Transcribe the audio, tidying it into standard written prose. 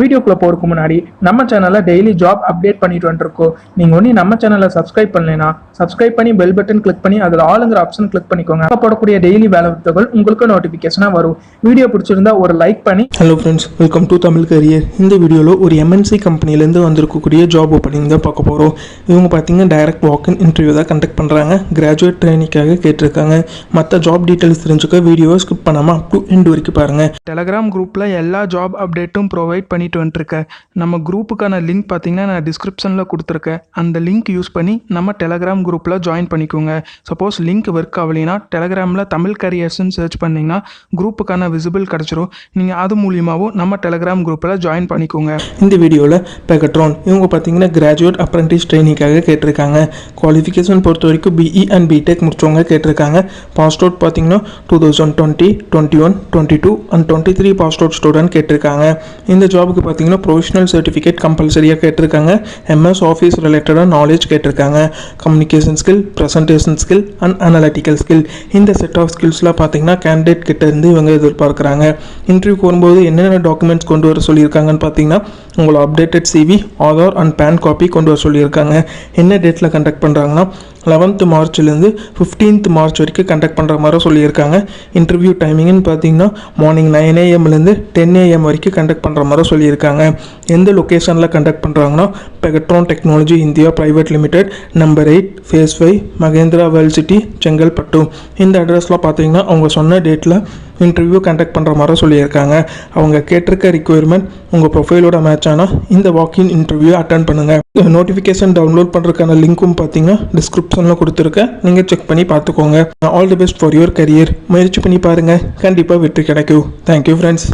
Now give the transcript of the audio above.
வீடியோக்குள்ள போறதுக்கு முன்னாடி நம்ம சேனல்ல டெய்லி ஜாப் அப்டேட் பண்ணிட்டு வந்துருக்கோம். நீங்க ஒண்ணு நம்ம சேனலை சப்ஸ்கிரைப் பண்ணலைன்னா சப்ஸ்கிரைப் பண்ணி பெல் பட்டன் கிளிக் பண்ணி அதுல ஆளுங்கிற ஆப்ஷன் கிளிக் பண்ணிக்கோங்க. அப்ப போடக்கூடிய டெய்லி வேலை வாய்ப்புகள் உங்களுக்கு நோட்டிபிகேஷனா வரும். வீடியோ பிடிச்சிருந்தா ஒரு லைக் பண்ணி. Hello friends, welcome to Tamil career. இந்த வீடியோவில் ஒரு எம்என்சி கம்பெனிலேருந்து வந்திருக்கக்கூடிய ஜாப் ஓப்பனிங் தான் பார்க்க போகிறோம். இவங்க பார்த்தீங்கன்னா டைரக்ட் வாக்கின் இன்டர்வியூ தான் கண்டக்ட் பண்ணுறாங்க. கிராஜுவேட் ட்ரைனிங்காக கேட்டிருக்காங்க. மற்ற ஜாப் டீட்டெயில்ஸ் தெரிஞ்சுக்க வீடியோவை ஸ்கிப் பண்ணாமல் அப் டு எண்ட் வரைக்கும் பாருங்கள். டெலகிராம் குரூப்பில் எல்லா ஜாப் அப்டேட்டும் ப்ரொவைட் பண்ணிட்டு வந்துருக்கேன். நம்ம குரூப்புக்கான லிங்க் பார்த்தீங்கன்னா நான் டிஸ்கிரிப்ஷனில் கொடுத்துருக்கேன். அந்த லிங்க் யூஸ் பண்ணி நம்ம டெலகிராம் குரூப்பில் ஜாயின் பண்ணிக்கோங்க. சப்போஸ் லிங்க் ஒர்க் ஆகலைன்னா டெலகிராமில் தமிழ் கரியர்ஸ்ன்னு சர்ச் பண்ணிங்கன்னா குரூப்புக்கான விசிபிள் கிடச்சிரும். நீங்கள் அது மூலியமாகவும் நம்ம டெலகிராம் குரூப்பில் ஜாயின் பண்ணிக்கோங்க. இந்த வீடியோவில் பெகட்ரான் இவங்க பார்த்தீங்கன்னா கிராஜுவேட் அப்ரெண்டிஸ் ட்ரைனிங்காக கேட்டிருக்காங்க. குவாலிஃபிகேஷன் பொறுத்த வரைக்கும் பிஇ அண்ட் பிடெக் முடிச்சவங்க கேட்டிருக்காங்க. பாஸ் அவுட் பார்த்தீங்கன்னா 2020, 21, 22 அண்ட் 23 பாஸ் அவுட் ஸ்டூடெண்ட் கேட்டிருக்காங்க. இந்த ஜாபுக்கு பார்த்தீங்கன்னா ப்ரொஃபஷனல் சர்டிஃபிகேட் கம்பல்சரியாக கேட்டிருக்காங்க. எம்எஸ் ஆஃபீஸ் ரிலேட்டடாக நாலேஜ் கேட்டிருக்காங்க. Communication skill, presentation skill and analytical skill, இந்த செட் ஆஃப் ஸ்கில்ஸ்லாம் பார்த்தீங்கன்னா கேண்டிடேட் கிட்ட இருந்து இவங்க எதிர்பார்க்குறாங்க. இன்டர்வியூக்கு வரும்போது என்னென்ன டாக்குமெண்ட்ஸ் கொண்டு வர சொல்லியிருக்காங்கன்னு பார்த்தீங்கன்னா உங்களோட updated CV, Aadhaar and PAN copy கொண்டு வர சொல்லியிருக்காங்க. என்ன டேட்டில் கண்டக்ட் பண்ணுறாங்கன்னா 11th மார்ச்லேருந்து 15th மார்ச் வரைக்கும் கண்டக்ட் பண்ணுற மாதிரி சொல்லியிருக்காங்க. இன்டர்வியூ டைமிங்னு பார்த்தீங்கன்னா மார்னிங் 9 AM - 10 AM வரைக்கும் கண்டக்ட் பண்ணுற மாதிரி சொல்லியிருக்காங்க. எந்த லொக்கேஷனில் கண்டக்ட் பண்ணுறாங்கன்னா Pegatron technology India private limited, number 8, phase 5, Mahindra world city, Chengalpattu. இந்த அட்ரஸ்லாம் பார்த்தீங்கன்னா அவங்க சொன்ன டேட்டில் இன்டர்வியூ கண்டக்ட் பண்ணுற மாதிரி சொல்லியிருக்காங்க. அவங்க கேட்டிருக்க ரிக்குவயர்மெண்ட் உங்கள் ப்ரொஃபைலோட மேட்ச் ஆனால் இந்த வாக்கின் இன்டர்வியூ அட்டன் பண்ணுங்கள். நோட்டிஃபிகேஷன் டவுன்லோட் பண்ணுறதுக்கான லிங்க்கும் பார்த்தீங்கன்னா டிஸ்கிரிப்ஷனில் கொடுத்துருக்கேன். நீங்கள் செக் பண்ணி பார்த்துக்கோங்க. All the best for your career. முயற்சி பண்ணி பாருங்கள், கண்டிப்பாக வெற்றி கிடைக்கும். Thank you friends.